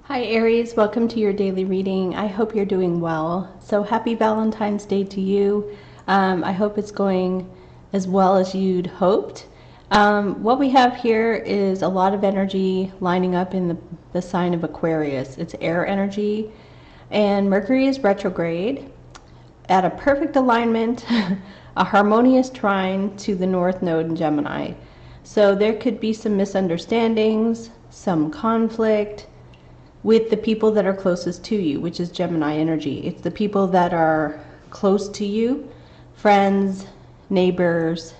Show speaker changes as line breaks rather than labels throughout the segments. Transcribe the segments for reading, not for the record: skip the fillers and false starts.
Hi Aries, welcome to your daily reading. I hope you're doing well. So happy Valentine's Day to you. I hope it's going as well as you'd hoped. What we have here is a lot of energy lining up in the sign of Aquarius. It's air energy, and Mercury is retrograde at a perfect alignment, a harmonious trine to the North Node in Gemini. So there could be some misunderstandings, some conflict with the people that are closest to you, which is Gemini energy. It's the people that are close to you, friends, neighbors,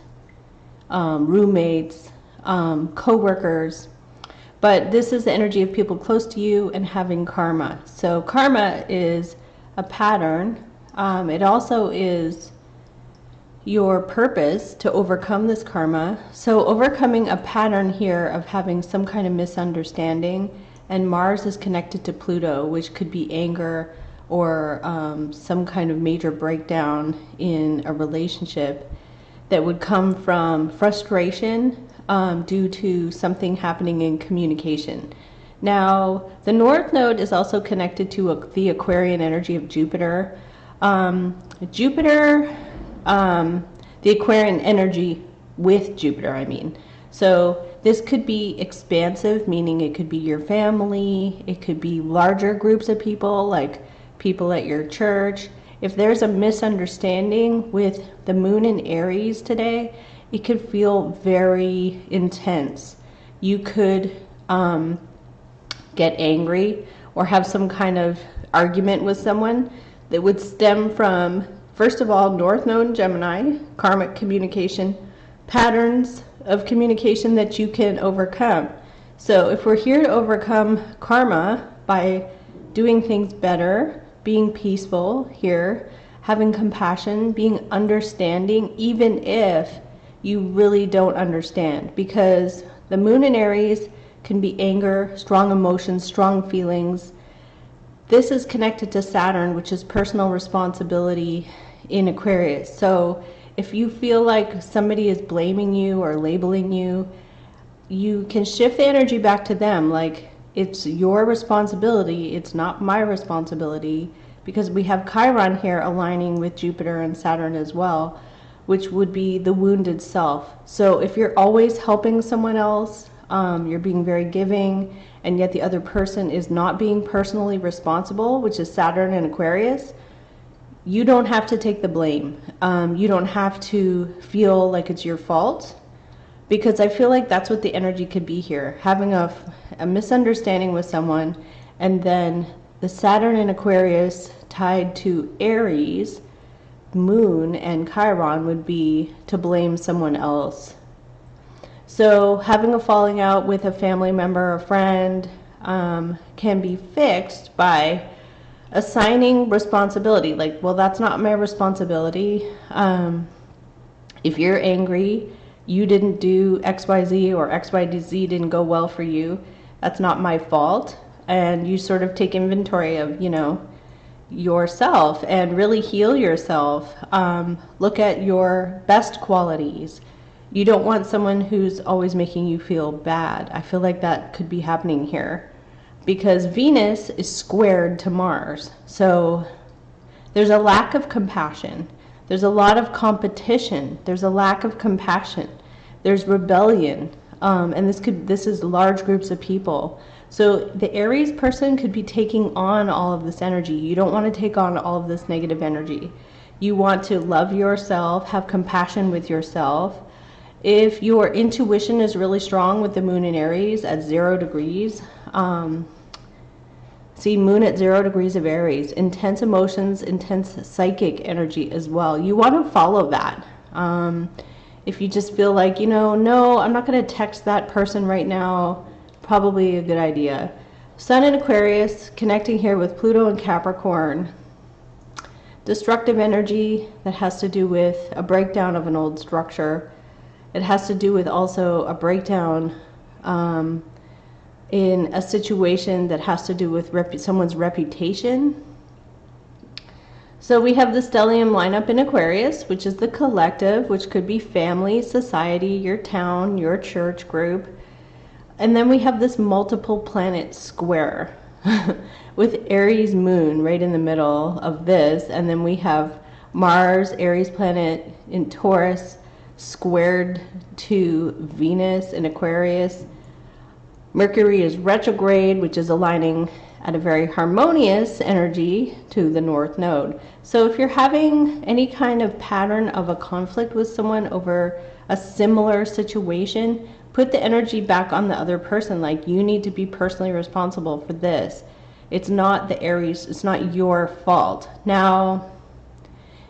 roommates, co-workers. But this is the energy of people close to you and having karma. So karma is a pattern. It also is your purpose to overcome this karma. So overcoming a pattern here of having some kind of misunderstanding, and Mars is connected to Pluto, which could be anger or some kind of major breakdown in a relationship that would come from frustration due to something happening in communication. Now, the North Node is also connected to the Aquarian energy of Jupiter. The Aquarian energy with Jupiter, I mean. So this could be expansive, meaning it could be your family, it could be larger groups of people, like people at your church. If there's a misunderstanding with the moon in Aries today, it could feel very intense. You could get angry or have some kind of argument with someone that would stem from, first of all, North Node in Gemini, karmic communication, patterns of communication that you can overcome. So if we're here to overcome karma by doing things better, being peaceful here, having compassion, being understanding, even if you really don't understand, because the moon in Aries can be anger, strong emotions, strong feelings. This is connected to Saturn, which is personal responsibility in Aquarius. So if you feel like somebody is blaming you or labeling you, you can shift the energy back to them. Like, it's your responsibility, it's not my responsibility, because we have Chiron here aligning with Jupiter and Saturn as well, which would be the wounded self. So if you're always helping someone else, you're being very giving, and yet the other person is not being personally responsible, which is Saturn and Aquarius, you don't have to take the blame. You don't have to feel like it's your fault, because I feel like that's what the energy could be here. Having a misunderstanding with someone, and then the Saturn in Aquarius tied to Aries, Moon, and Chiron would be to blame someone else. So having a falling out with a family member or friend can be fixed by assigning responsibility. Like, well, that's not my responsibility. If you're angry, you didn't do XYZ, or XYZ didn't go well for you, that's not my fault. And you sort of take inventory of, yourself and really heal yourself. Look at your best qualities. You don't want someone who's always making you feel bad. I feel like that could be happening here, because Venus is squared to Mars. So there's a lack of compassion. There's a lot of competition. There's a lack of compassion. There's rebellion. And this is large groups of people. So the Aries person could be taking on all of this energy. You don't want to take on all of this negative energy. You want to love yourself, have compassion with yourself. If your intuition is really strong with the moon in Aries at 0 degrees, see, moon at 0 degrees of Aries, intense emotions, intense psychic energy as well. You want to follow that. If you just feel like, no, I'm not going to text that person right now, probably a good idea. Sun in Aquarius connecting here with Pluto and Capricorn. Destructive energy that has to do with a breakdown of an old structure. It has to do with also a breakdown in a situation that has to do with someone's reputation. So we have the stellium lineup in Aquarius, which is the collective, which could be family, society, your town, your church group. And then we have this multiple planet square. with Aries moon right in the middle of this, and then we have Mars, Aries planet in Taurus, squared to Venus in Aquarius. Mercury is retrograde, which is aligning at a very harmonious energy to the North Node. So if you're having any kind of pattern of a conflict with someone over a similar situation, put the energy back on the other person. Like, you need to be personally responsible for this. It's not the Aries, it's not your fault. Now,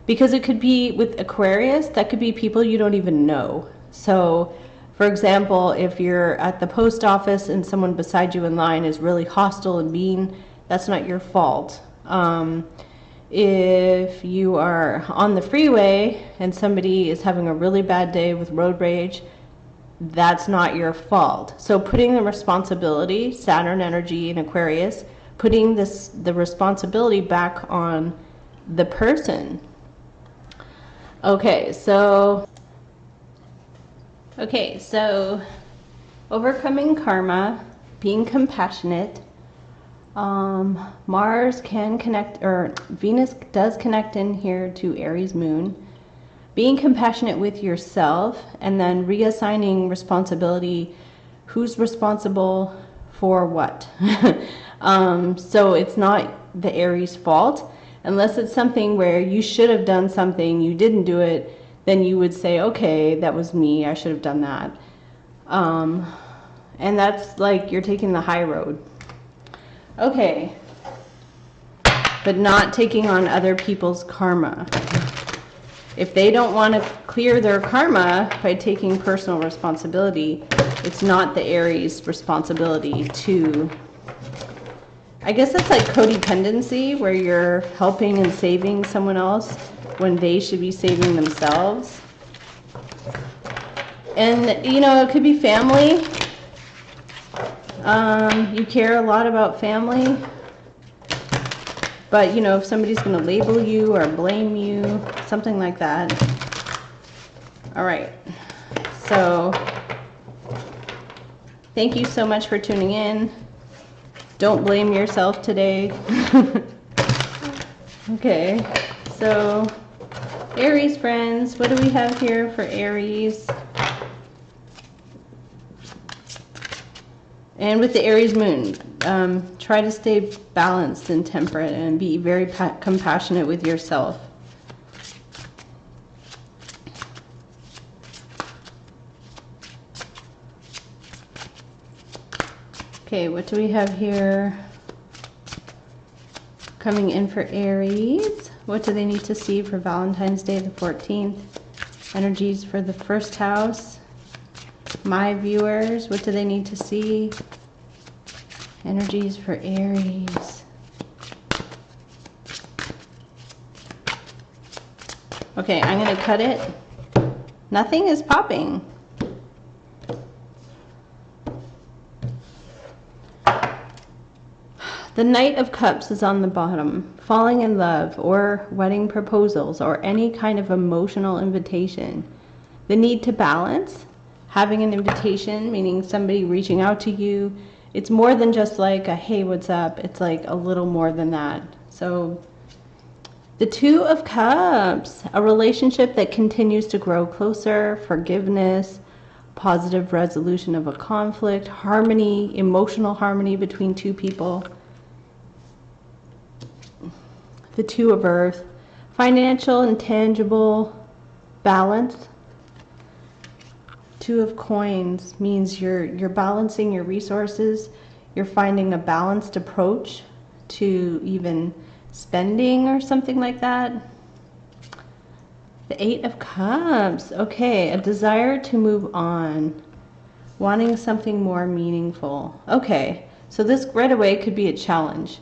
because it could be with Aquarius, that could be people you don't even know. So, for example, if you're at the post office and someone beside you in line is really hostile and mean, that's not your fault. If you are on the freeway and somebody is having a really bad day with road rage, that's not your fault. So putting the responsibility, Saturn energy in Aquarius, putting the responsibility back on the person. Okay, so overcoming karma, being compassionate. Mars can connect, or Venus does connect in here to Aries moon. Being compassionate with yourself, and then reassigning responsibility. Who's responsible for what? So it's not the Aries fault, unless it's something where you should have done something, you didn't do it, then you would say, okay, that was me, I should have done that. And that's like you're taking the high road. Okay, but not taking on other people's karma. If they don't want to clear their karma by taking personal responsibility, it's not the Aries responsibility to, I guess it's like codependency, where you're helping and saving someone else when they should be saving themselves. And, you know, it could be family. You care a lot about family. But, you know, if somebody's going to label you or blame you, something like that. All right. So, thank you so much for tuning in. Don't blame yourself today. Okay. So, Aries friends, what do we have here for Aries? And with the Aries moon, try to stay balanced and temperate and be very compassionate with yourself. Okay, what do we have here coming in for Aries? What do they need to see for Valentine's Day the 14th? Energies for the first house. My viewers, what do they need to see? Energies for Aries. Okay, I'm going to cut it. Nothing is popping. The Knight of Cups is on the bottom. Falling in love or wedding proposals or any kind of emotional invitation. The need to balance. Having an invitation, meaning somebody reaching out to you. It's more than just like a, hey, what's up? It's like a little more than that. So the Two of Cups, a relationship that continues to grow closer, forgiveness, positive resolution of a conflict, harmony, emotional harmony between two people. The Two of Earth, financial and tangible balance. Two of Coins means you're balancing your resources. You're finding a balanced approach to even spending or something like that. The Eight of Cups. Okay, a desire to move on. Wanting something more meaningful. Okay, so this right away could be a challenge.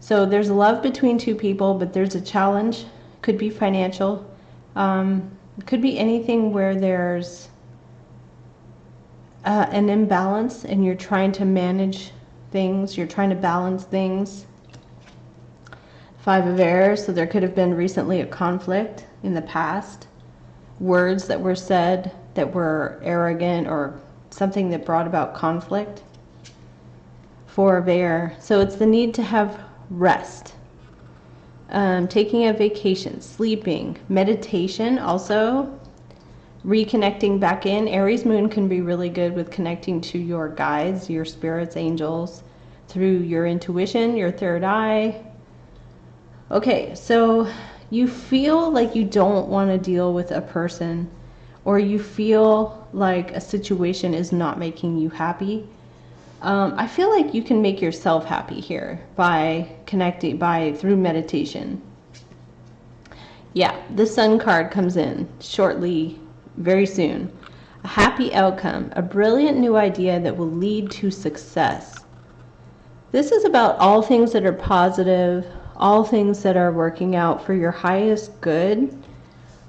So there's love between two people, but there's a challenge. Could be financial. It could be anything where there's an imbalance and you're trying to manage things, you're trying to balance things. Five of Airs, so there could have been recently a conflict in the past. Words that were said that were arrogant or something that brought about conflict. Four of Air. So it's the need to have rest. Taking a vacation, sleeping, meditation also, reconnecting back in. Aries moon can be really good with connecting to your guides, your spirits, angels, through your intuition, your third eye. Okay, so you feel like you don't want to deal with a person, or you feel like a situation is not making you happy. I feel like you can make yourself happy here by connecting, through meditation. Yeah, the Sun card comes in shortly, very soon. A happy outcome, a brilliant new idea that will lead to success. This is about all things that are positive, all things that are working out for your highest good.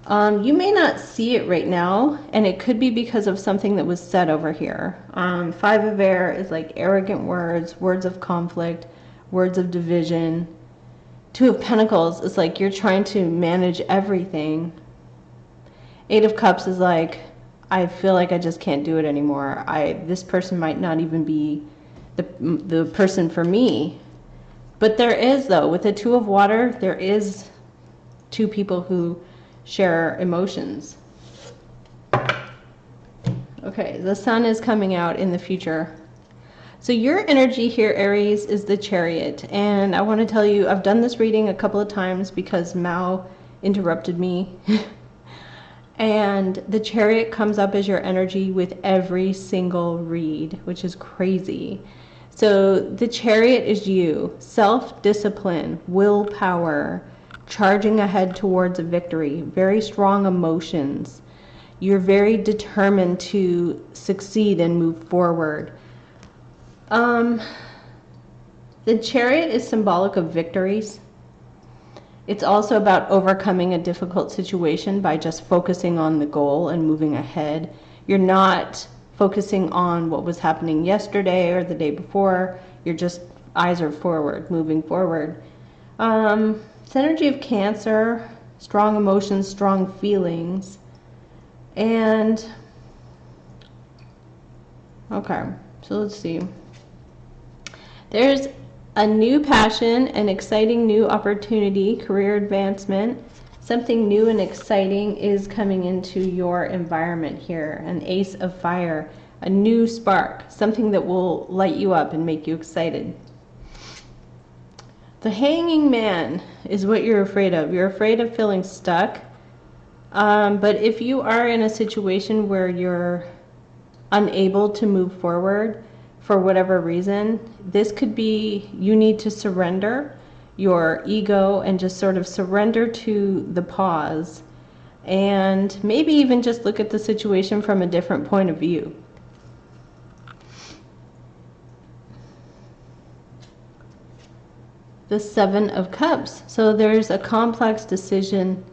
You may not see it right now, and it could be because of something that was said over here. Five of Air is like arrogant words, words of conflict, words of division. Two of Pentacles is like you're trying to manage everything. Eight of Cups is like, I feel like I just can't do it anymore. This person might not even be the person for me. But there is, though, with the Two of Water, there is two people who share emotions. Okay, the Sun is coming out in the future. So your energy here, Aries, is the Chariot. And I want to tell you, I've done this reading a couple of times because Mao interrupted me. And the Chariot comes up as your energy with every single read, which is crazy. So the Chariot is you, self-discipline, willpower, charging ahead towards a victory, very strong emotions. You're very determined to succeed and move forward. The Chariot is symbolic of victories. It's also about overcoming a difficult situation by just focusing on the goal and moving ahead. You're not focusing on what was happening yesterday or the day before. You're just, eyes are forward, moving forward. It's energy of Cancer, strong emotions, strong feelings. And, okay, so let's see. There's a new passion, an exciting new opportunity, career advancement. Something new and exciting is coming into your environment here. An Ace of Fire, a new spark, something that will light you up and make you excited. The Hanging Man is what you're afraid of. You're afraid of feeling stuck. But if you are in a situation where you're unable to move forward for whatever reason, this could be you need to surrender your ego and just sort of surrender to the pause, and maybe even just look at the situation from a different point of view. The Seven of Cups. So there's a complex decision.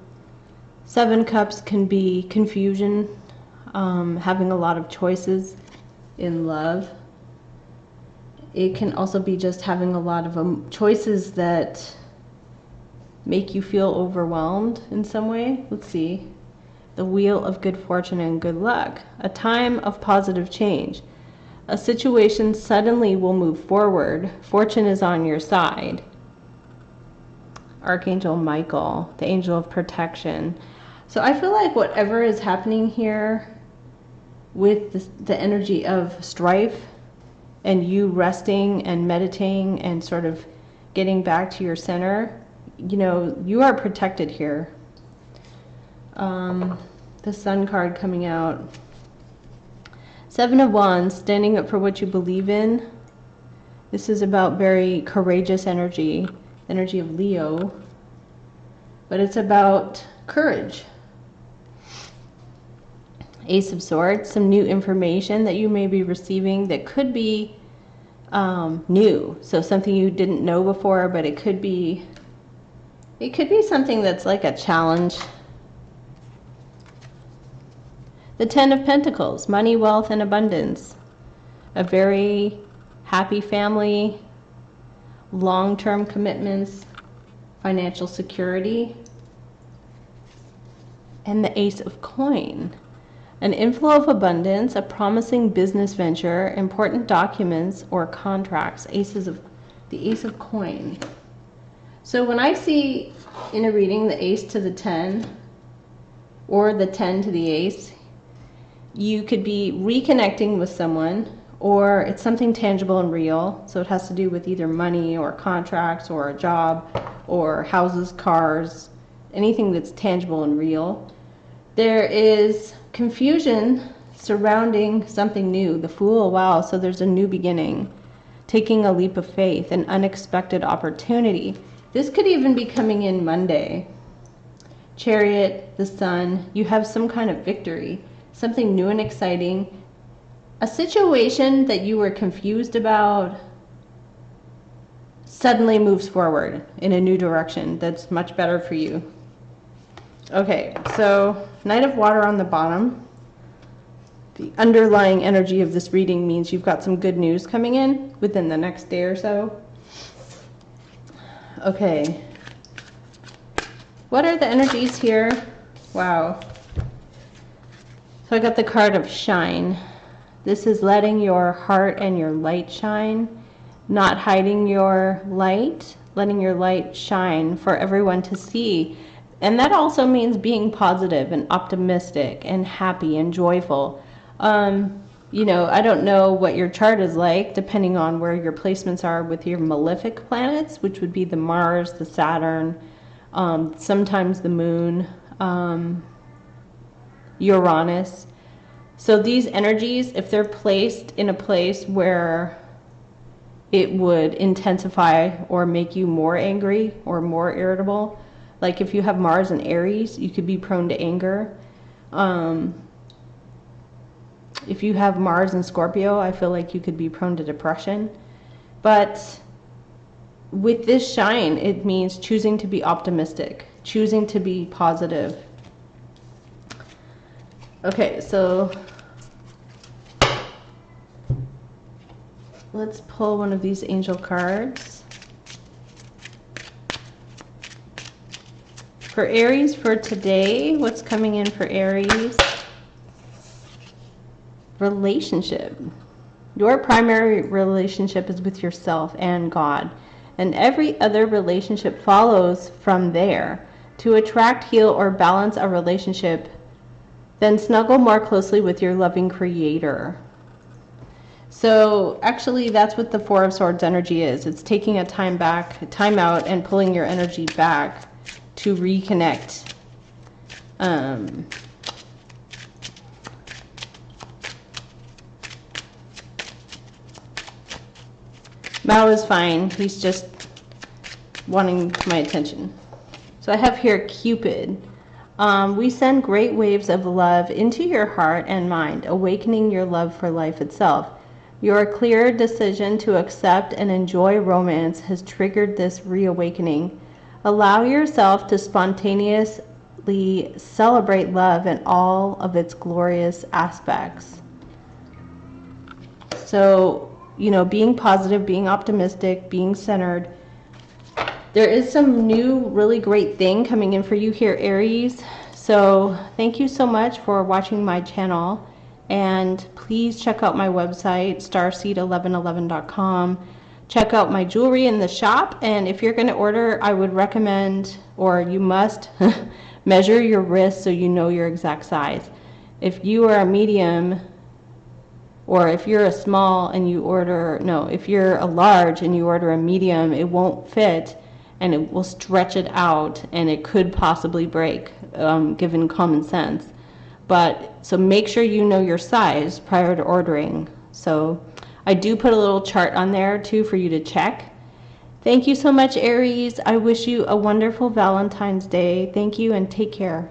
Seven Cups can be confusion, having a lot of choices in love. It can also be just having a lot of choices that make you feel overwhelmed in some way. Let's see. The Wheel of Good Fortune and Good Luck. A time of positive change. A situation suddenly will move forward. Fortune is on your side. Archangel Michael, the angel of protection. So I feel like whatever is happening here with the energy of strife and you resting and meditating and sort of getting back to your center, you know, you are protected here. The Sun card coming out. Seven of Wands, standing up for what you believe in. This is about very courageous energy of Leo, but it's about courage. Ace of Swords, some new information that you may be receiving that could be new. So something you didn't know before, but it could be something that's like a challenge. The Ten of Pentacles, money, wealth, and abundance. A very happy family, long-term commitments, financial security. And the Ace of Coin. An inflow of abundance, a promising business venture, important documents or contracts. The Ace of Coin. So when I see in a reading the Ace to the 10 or the 10 to the Ace, you could be reconnecting with someone, or it's something tangible and real. So it has to do with either money or contracts or a job or houses, cars, anything that's tangible and real. There is confusion surrounding something new. The Fool, wow, so there's a new beginning. Taking a leap of faith, an unexpected opportunity. This could even be coming in Monday. Chariot, the Sun, you have some kind of victory, something new and exciting. A situation that you were confused about suddenly moves forward in a new direction that's much better for you. Okay, so Knight of Water on the bottom. The underlying energy of this reading means you've got some good news coming in within the next day or so. Okay. What are the energies here? Wow. So I got the card of Shine. This is letting your heart and your light shine, not hiding your light, letting your light shine for everyone to see. And that also means being positive and optimistic and happy and joyful. You know, I don't know what your chart is like, depending on where your placements are with your malefic planets, which would be the Mars, the Saturn, sometimes the Moon, Uranus. So these energies, if they're placed in a place where it would intensify or make you more angry or more irritable, like if you have Mars and Aries, you could be prone to anger. If you have Mars and Scorpio, I feel like you could be prone to depression. But with this shine, it means choosing to be optimistic, choosing to be positive. Okay, so let's pull one of these angel cards. For Aries for today, what's coming in for Aries? Relationship. Your primary relationship is with yourself and God, and every other relationship follows from there. To attract, heal, or balance a relationship, then snuggle more closely with your loving Creator. So actually that's what the Four of Swords energy is. It's taking a time out and pulling your energy back to reconnect. Mao is fine. He's just wanting my attention. So I have here Cupid. We send great waves of love into your heart and mind, awakening your love for life itself. Your clear decision to accept and enjoy romance has triggered this reawakening. Allow yourself to spontaneously celebrate love in all of its glorious aspects. So, you know, being positive, being optimistic, being centered. There is some new really great thing coming in for you here, Aries. So thank you so much for watching my channel. And please check out my website, starseed1111.com. Check out my jewelry in the shop. And if you're going to order, I would recommend, or you must, measure your wrist so you know your exact size. If you are a medium, or if you're a small and you order, no, if you're a large and you order a medium, it won't fit and it will stretch it out and it could possibly break, given common sense. But so make sure you know your size prior to ordering. So I do put a little chart on there too for you to check. Thank you so much, Aries. I wish you a wonderful Valentine's Day. Thank you and take care.